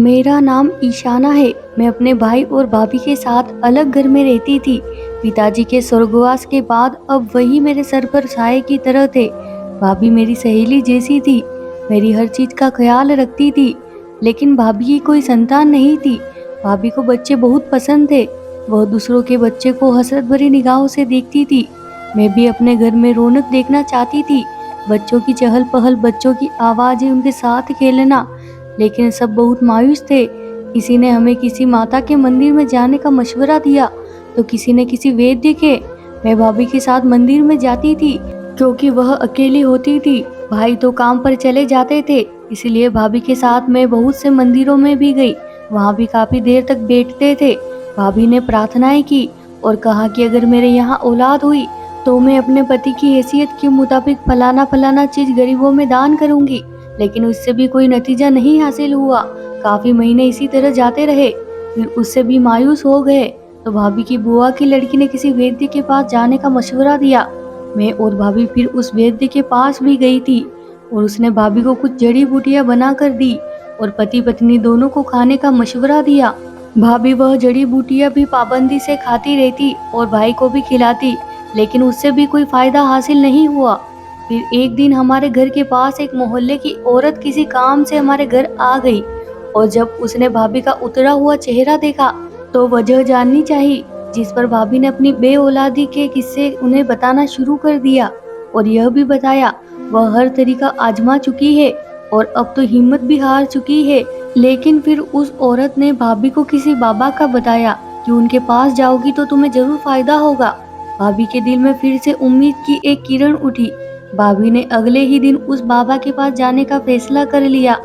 मेरा नाम ईशाना है। मैं अपने भाई और भाभी के साथ अलग घर में रहती थी। पिताजी के स्वर्गवास के बाद अब वही मेरे सर पर साए की तरह थे। भाभी मेरी सहेली जैसी थी, मेरी हर चीज का ख्याल रखती थी। लेकिन भाभी की कोई संतान नहीं थी। भाभी को बच्चे बहुत पसंद थे। वह दूसरों के बच्चे को हसरत भरी निगाहों से देखती थी। मैं भी अपने घर में रौनक देखना चाहती थी। बच्चों की चहल पहल, बच्चों की आवाजें, उनके साथ खेलना। लेकिन सब बहुत मायूस थे। किसी ने हमें किसी माता के मंदिर में जाने का मशवरा दिया, तो किसी ने किसी वैद्य के। मैं भाभी के साथ मंदिर में जाती थी क्योंकि वह अकेली होती थी। भाई तो काम पर चले जाते थे, इसलिए भाभी के साथ मैं बहुत से मंदिरों में भी गई। वहाँ भी काफी देर तक बैठते थे। भाभी ने प्रार्थनाएं की और कहा कि अगर मेरे यहाँ औलाद हुई तो मैं अपने पति की हैसियत के मुताबिक फलाना फलाना चीज गरीबों में दान करूंगी। लेकिन उससे भी कोई नतीजा नहीं हासिल हुआ। काफी महीने इसी तरह जाते रहे। फिर उससे भी मायूस हो गए तो भाभी की बुआ की लड़की ने किसी वैद्य के पास जाने का मशवरा दिया। मैं और भाभी फिर उस वैद्य के पास भी गई थी और उसने भाभी को कुछ जड़ी बूटियां बना कर दी और पति पत्नी दोनों को खाने का मशवरा दिया। भाभी वह जड़ी बूटियां भी पाबंदी से खाती रहती और भाई को भी खिलाती, लेकिन उससे भी कोई फायदा हासिल नहीं हुआ। फिर एक दिन हमारे घर के पास एक मोहल्ले की औरत किसी काम से हमारे घर आ गई और जब उसने भाभी का उतरा हुआ चेहरा देखा तो वजह जाननी चाहिए, जिस पर भाभी ने अपनी बेऔलादी के किस्से उन्हें बताना शुरू कर दिया और यह भी बताया वह हर तरीका आजमा चुकी है और अब तो हिम्मत भी हार चुकी है। लेकिन फिर उस औरत ने भाभी को किसी बाबा का बताया कि उनके पास जाओगी तो तुम्हें जरूर फायदा होगा। भाभी के दिल में फिर से उम्मीद की एक किरण उठी। भाभी ने अगले ही दिन उस बाबा के पास जाने का फैसला कर लिया।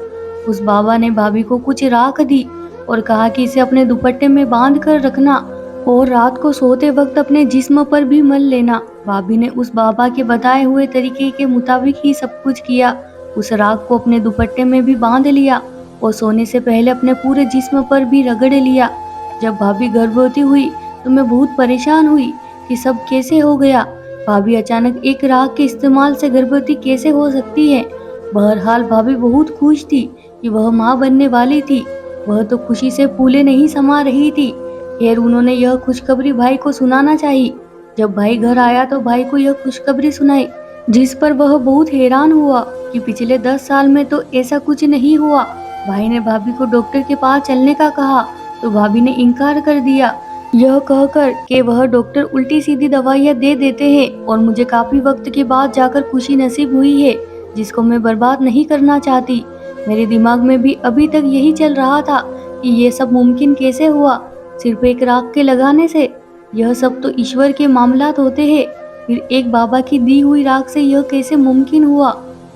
उस बाबा ने भाभी को कुछ राख दी और कहा कि इसे अपने दुपट्टे में बांध कर रखना और रात को सोते वक्त अपने जिस्म पर भी मल लेना। भाभी ने उस बाबा के बताए हुए तरीके के मुताबिक ही सब कुछ किया। उस राख को अपने दुपट्टे में भी बांध लिया और सोने से पहले अपने पूरे जिस्म पर भी रगड़ लिया। जब भाभी गर्भवती हुई तो मैं बहुत परेशान हुई कि सब कैसे हो गया। भाभी अचानक एक राख के इस्तेमाल से गर्भवती कैसे हो सकती है। बहरहाल भाभी बहुत खुश थी कि वह माँ बनने वाली थी। वह तो खुशी से फूले नहीं समा रही थी। खैर उन्होंने यह खुशखबरी भाई को सुनाना चाहिए। जब भाई घर आया तो भाई को यह खुशखबरी सुनाई, जिस पर वह बहुत हैरान हुआ कि पिछले 10 साल में तो ऐसा कुछ नहीं हुआ। भाई ने भाभी को डॉक्टर के पास चलने का कहा तो भाभी ने इनकार कर दिया, यह कहकर कि वह डॉक्टर उल्टी सीधी दवाइयाँ दे देते हैं और मुझे काफी वक्त के बाद जाकर खुशी नसीब हुई है, जिसको मैं बर्बाद नहीं करना चाहती। मेरे दिमाग में भी अभी तक यही चल रहा था कि ये सब मुमकिन कैसे हुआ, सिर्फ एक राख के लगाने से। यह सब तो ईश्वर के मामलात होते हैं, फिर एक बाबा की दी हुई राख से यह कैसे मुमकिन हुआ।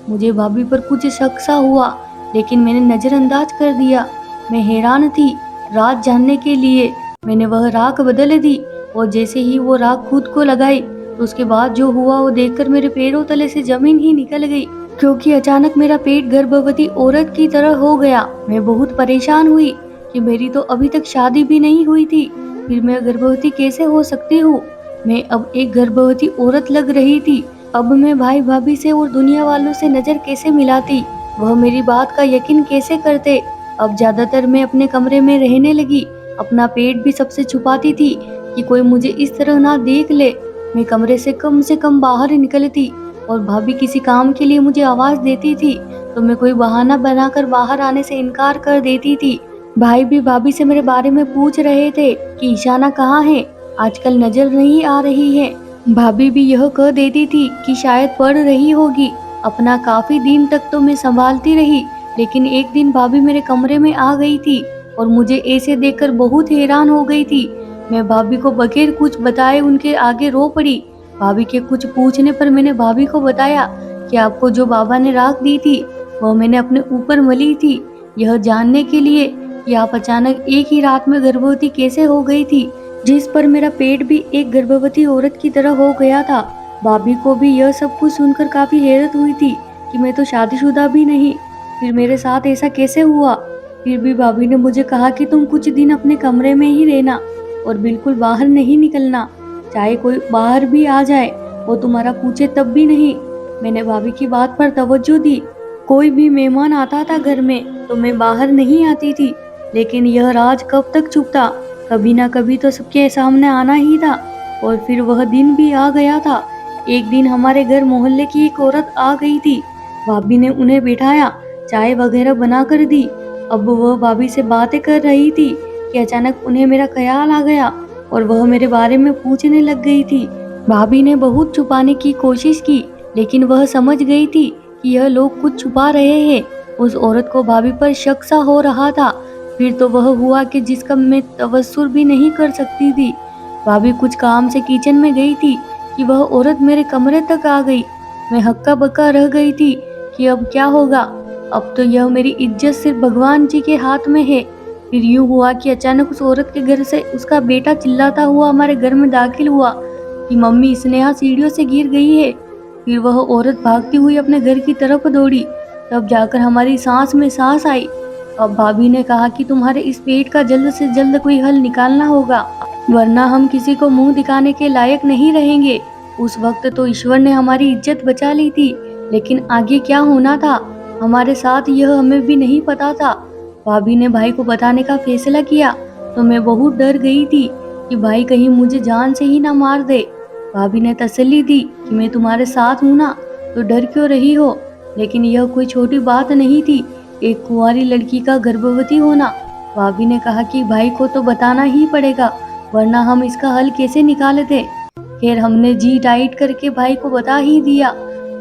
मुझे भाभी पर कुछ शक सा हुआ, लेकिन मैंने नजरअंदाज कर दिया। मैं हैरान थी। राज जानने के लिए मैंने वह राख बदल दी और जैसे ही वो राख खुद को लगाई तो उसके बाद जो हुआ वो देखकर मेरे पैरों तले से जमीन ही निकल गई, क्योंकि अचानक मेरा पेट गर्भवती औरत की तरह हो गया। मैं बहुत परेशान हुई कि मेरी तो अभी तक शादी भी नहीं हुई थी, फिर मैं गर्भवती कैसे हो सकती हूँ। मैं अब एक गर्भवती औरत लग रही थी। अब मैं भाई भाभी से और दुनिया वालों से नजर कैसे मिलाती, वह मेरी बात का यकीन कैसे करते। अब ज्यादातर मैं अपने कमरे में रहने लगी। अपना पेट भी सबसे छुपाती थी कि कोई मुझे इस तरह ना देख ले। मैं कमरे से कम बाहर निकलती और भाभी किसी काम के लिए मुझे आवाज देती थी तो मैं कोई बहाना बनाकर बाहर आने से इनकार कर देती थी। भाई भी भाभी से मेरे बारे में पूछ रहे थे कि ईशाना कहाँ है, आजकल नजर नहीं आ रही है। भाभी भी यह कह देती थी कि शायद पढ़ रही होगी। अपना काफी दिन तक तो मैं संभालती रही, लेकिन एक दिन भाभी मेरे कमरे में आ गई थी और मुझे ऐसे देखकर बहुत हैरान हो गई थी। मैं भाभी को बगैर कुछ बताए उनके आगे रो पड़ी। भाभी के कुछ पूछने पर मैंने भाभी को बताया कि आपको जो बाबा ने राख दी थी वह मैंने अपने ऊपर मली थी, यह जानने के लिए कि आप अचानक एक ही रात में गर्भवती कैसे हो गई थी, जिस पर मेरा पेट भी एक गर्भवती औरत की तरह हो गया था। भाभी को भी यह सब कुछ सुनकर काफी हैरत हुई थी कि मैं तो शादीशुदा भी नहीं, फिर मेरे साथ ऐसा कैसे हुआ। फिर भी भाभी ने मुझे कहा कि तुम कुछ दिन अपने कमरे में ही रहना और बिल्कुल बाहर नहीं निकलना, चाहे कोई बाहर भी आ जाए वो तुम्हारा पूछे तब भी नहीं। मैंने भाभी की बात पर तवज्जो दी कोई भी मेहमान आता था घर में तो मैं बाहर नहीं आती थी, लेकिन यह राज कब तक चुप था? कभी ना कभी तो सबके सामने आना ही था। और फिर वह दिन भी आ गया था। एक दिन हमारे घर मोहल्ले की एक औरत आ गई थी। भाभी ने उन्हें बिठाया, चाय वगैरह बना कर दी। अब वह भाभी से बातें कर रही थी कि अचानक उन्हें मेरा ख्याल आ गया और वह मेरे बारे में पूछने लग गई थी। भाभी ने बहुत छुपाने की कोशिश की, लेकिन वह समझ गई थी कि यह लोग कुछ छुपा रहे हैं। उस औरत को भाभी पर शक सा हो रहा था। फिर तो वह हुआ कि जिसका मैं तवस्सुर भी नहीं कर सकती थी। भाभी कुछ काम से किचन में गई थी कि वह औरत मेरे कमरे तक आ गई। मैं हक्का बक्का रह गई थी कि अब क्या होगा। अब तो यह मेरी इज्जत सिर्फ भगवान जी के हाथ में है। फिर यूं हुआ कि अचानक उस औरत के घर से उसका बेटा चिल्लाता हुआ हमारे घर में दाखिल हुआ कि मम्मी स्नेहा सीढ़ियों से गिर गई है। फिर वह औरत भागती हुई अपने घर की तरफ दौड़ी। तब जाकर हमारी सांस में सांस आई। अब भाभी ने कहा कि तुम्हारे इस पेट का जल्द से जल्द कोई हल निकालना होगा, वरना हम किसी को मुंह दिखाने के लायक नहीं रहेंगे। उस वक्त तो ईश्वर ने हमारी इज्जत बचा ली थी, लेकिन आगे क्या होना था हमारे साथ यह हमें भी नहीं पता था। भाभी ने भाई को बताने का फैसला किया तो मैं बहुत डर गई थी कि भाई कहीं मुझे जान से ही ना मार दे। भाभी ने तसल्ली दी कि मैं तुम्हारे साथ हूं ना, तो डर क्यों रही हो। लेकिन यह कोई छोटी बात नहीं थी, एक कुंवारी लड़की का गर्भवती होना। भाभी ने कहा कि भाई को तो बताना ही पड़ेगा, वरना हम इसका हल कैसे निकालते। खैर हमने जी टाइट करके भाई को बता ही दिया,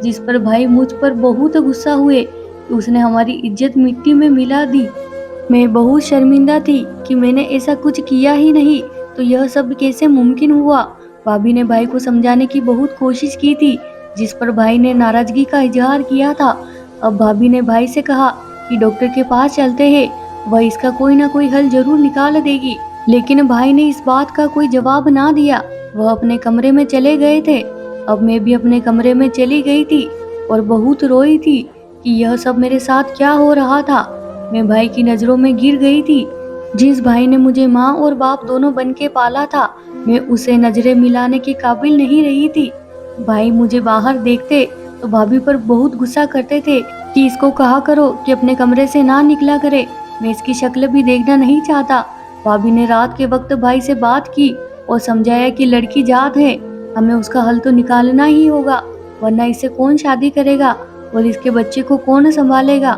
जिस पर भाई मुझ पर बहुत गुस्सा हुए कि उसने हमारी इज्जत मिट्टी में मिला दी। मैं बहुत शर्मिंदा थी कि मैंने ऐसा कुछ किया ही नहीं, तो यह सब कैसे मुमकिन हुआ। भाभी ने भाई को समझाने की बहुत कोशिश की थी, जिस पर भाई ने नाराजगी का इजहार किया था। अब भाभी ने भाई से कहा कि डॉक्टर के पास चलते हैं, वह इसका कोई ना कोई हल जरूर निकाल देगी। लेकिन भाई ने इस बात का कोई जवाब ना दिया, वह अपने कमरे में चले गए थे। अब मैं भी अपने कमरे में चली गई थी और बहुत रोई थी कि यह सब मेरे साथ क्या हो रहा था। मैं भाई की नजरों में गिर गई थी। जिस भाई ने मुझे माँ और बाप दोनों बन के पाला था, मैं उसे नजरें मिलाने के काबिल नहीं रही थी। भाई मुझे बाहर देखते तो भाभी पर बहुत गुस्सा करते थे कि इसको कहा करो कि अपने कमरे से ना निकला करे, मैं इसकी शक्ल भी देखना नहीं चाहता। भाभी ने रात के वक्त भाई से बात की और समझाया कि लड़की जात है, हमें उसका हल तो निकालना ही होगा, वरना इसे कौन शादी करेगा और इसके बच्चे को कौन संभालेगा।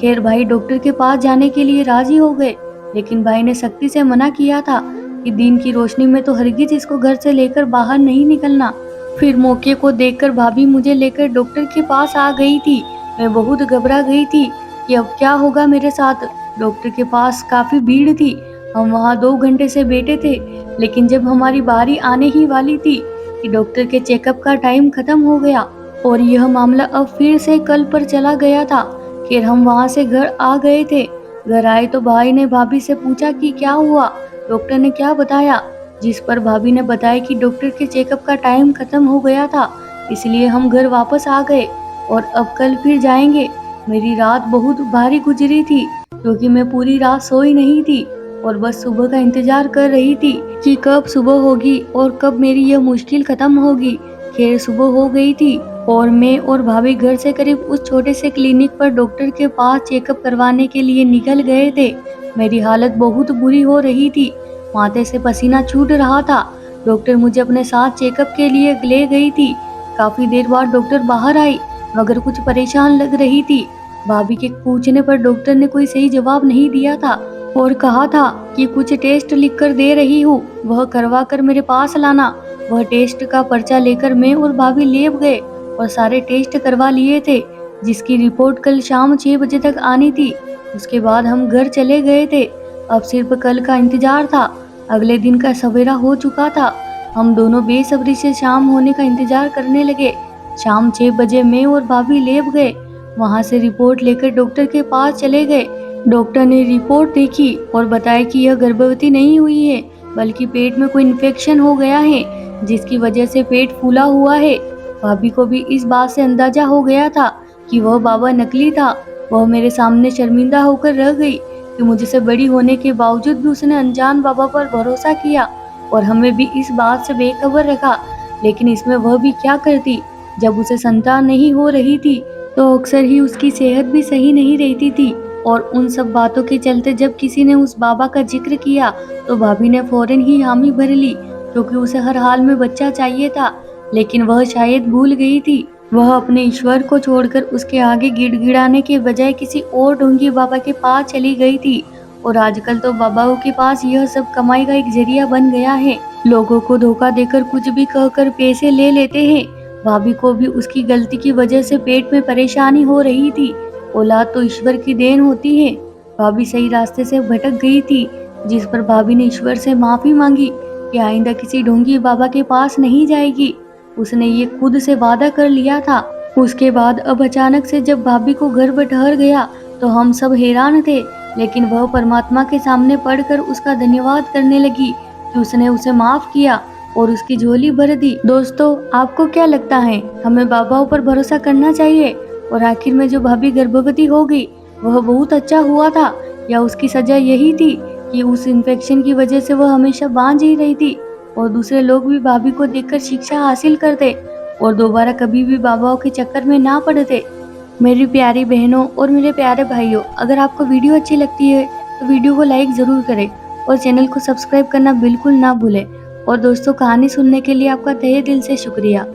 खैर भाई डॉक्टर के पास जाने के लिए राजी हो गए, लेकिन भाई ने सख्ती से मना किया था कि दिन की रोशनी में तो हरगिज इसको घर से लेकर बाहर नहीं निकलना। फिर मौके को देखकर भाभी मुझे लेकर डॉक्टर के पास आ गई थी। मैं बहुत घबरा गई थी कि अब क्या होगा मेरे साथ। डॉक्टर के पास काफी भीड़ थी, हम वहाँ 2 घंटे से बैठे थे, लेकिन जब हमारी बारी आने ही वाली थी कि डॉक्टर के चेकअप का टाइम खत्म हो गया और यह मामला अब फिर से कल पर चला गया था। फिर हम वहाँ से घर आ गए थे। घर आए तो भाई ने भाभी से पूछा कि क्या हुआ, डॉक्टर ने क्या बताया, जिस पर भाभी ने बताया कि डॉक्टर के चेकअप का टाइम खत्म हो गया था, इसलिए हम घर वापस आ गए और अब कल फिर जाएंगे। मेरी रात बहुत भारी गुजरी थी, क्योंकि मैं पूरी रात सोई नहीं थी और बस सुबह का इंतजार कर रही थी कि कब सुबह होगी और कब मेरी यह मुश्किल खत्म होगी। खैर सुबह हो गई थी और मैं और भाभी घर से करीब उस छोटे से क्लिनिक पर डॉक्टर के पास चेकअप करवाने के लिए निकल गए थे। मेरी हालत बहुत बुरी हो रही थी, माथे से पसीना छूट रहा था। डॉक्टर मुझे अपने साथ चेकअप के लिए ले गई थी। काफी देर बाद डॉक्टर बाहर आई, मगर कुछ परेशान लग रही थी। भाभी के पूछने पर डॉक्टर ने कोई सही जवाब नहीं दिया था और कहा था कि कुछ टेस्ट लिख कर दे रही हूँ, वह करवा कर मेरे पास लाना। वह टेस्ट का पर्चा लेकर मैं और भाभी लेब गए और सारे टेस्ट करवा लिए थे, जिसकी रिपोर्ट कल शाम 6 बजे तक आनी थी। उसके बाद हम घर चले गए थे। अब सिर्फ कल का इंतजार था। अगले दिन का सवेरा हो चुका था। हम दोनों बेसब्री से शाम होने का इंतजार करने लगे। शाम 6 बजे मैं और भाभी लेब गए। वहां से रिपोर्ट लेकर डॉक्टर के पास चले गए। डॉक्टर ने रिपोर्ट देखी और बताया कि यह गर्भवती नहीं हुई है, बल्कि पेट में कोई इन्फेक्शन हो गया है, जिसकी वजह से पेट फूला हुआ है। भाभी को भी इस बात से अंदाजा हो गया था कि वह बाबा नकली था। वह मेरे सामने शर्मिंदा होकर रह गई कि मुझसे बड़ी होने के बावजूद भी उसने अनजान बाबा पर भरोसा किया और हमें भी इस बात से बेखबर रखा। लेकिन इसमें वह भी क्या करती, जब उसे संतान नहीं हो रही थी तो अक्सर ही उसकी सेहत भी सही नहीं रहती थी। और उन सब बातों के चलते जब किसी ने उस बाबा का जिक्र किया तो भाभी ने फौरन ही हामी भर ली, क्योंकि उसे हर हाल में बच्चा चाहिए था। लेकिन वह शायद भूल गई थी, वह अपने ईश्वर को छोड़कर उसके आगे गिड़गिड़ाने के बजाय किसी और ढोंगी बाबा के पास चली गई थी। और आजकल तो बाबाओं के पास यह सब कमाई का एक जरिया बन गया है। लोगों को धोखा देकर कुछ भी कहकर पैसे ले लेते हैं। भाभी को भी उसकी गलती की वजह से पेट में परेशानी हो रही थी। औलाद तो ईश्वर की देन होती है। भाभी सही रास्ते से भटक गई थी, जिस पर भाभी ने ईश्वर से माफी मांगी कि आइंदा किसी ढोंगी बाबा के पास नहीं जाएगी। उसने ये खुद से वादा कर लिया था। उसके बाद अब अचानक से जब भाभी को गर्भ ठहर गया तो हम सब हैरान थे, लेकिन वह परमात्मा के सामने पढ़कर उसका धन्यवाद करने लगी कि उसने उसे माफ किया और उसकी झोली भर दी। दोस्तों, आपको क्या लगता है, हमें बाबाओं पर भरोसा करना चाहिए? और आखिर में जो भाभी गर्भवती हो गई वह बहुत अच्छा हुआ था, या उसकी सजा यही थी कि उस इन्फेक्शन की वजह से वह हमेशा बांझ ही रही थी और दूसरे लोग भी भाभी को देखकर शिक्षा हासिल करते और दोबारा कभी भी बाबाओं के चक्कर में ना पड़ते? मेरी प्यारी बहनों और मेरे प्यारे भाइयों, अगर आपको वीडियो अच्छी लगती है तो वीडियो को लाइक ज़रूर करें और चैनल को सब्सक्राइब करना बिल्कुल ना भूलें। और दोस्तों, कहानी सुनने के लिए आपका तहे दिल से शुक्रिया।